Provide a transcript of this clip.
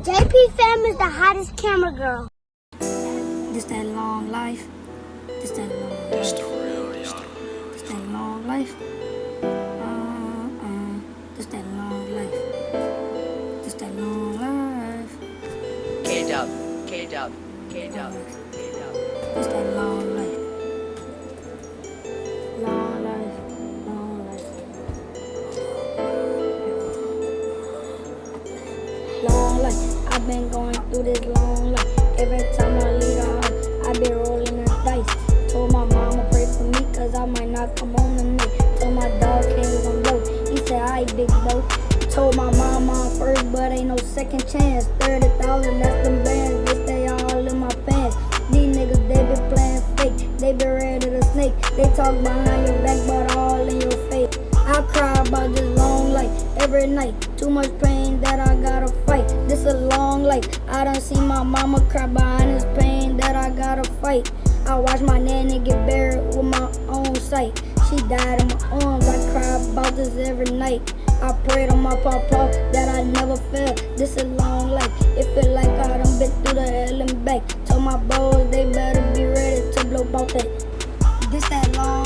JP Fam is the hottest camera girl. This that long life. This that long life. It's the real, y'all. This that long life. This that long life. This that long life. K-Dub, K-Dub, K-Dub, K-Dub. This that long life. Long life. Long life. Long life. I've been going through this long life. Every time I leave the house, I been rolling the dice. Told my mama pray for me, cause I might not come on the night. Told my dog came on blow. He said, "Aight, big bro." Told my mama I'm first, but ain't no second chance. 30,000, that's them bands. They stay all in my pants. These niggas, they been playing fake. They been ready to snake. They talk behind your back, but all in your face. I cry about this long life every night. Too much pain that I gotta fight. This a long life. I done see my mama cry behind this pain that I gotta fight. I watch my nanny get buried with my own sight. She died in my arms. I cry about this every night. I prayed on my papa that I never fail. This a long life. It feel like I done been through the hell and back. Told my boys they better be ready to blow about that. This that long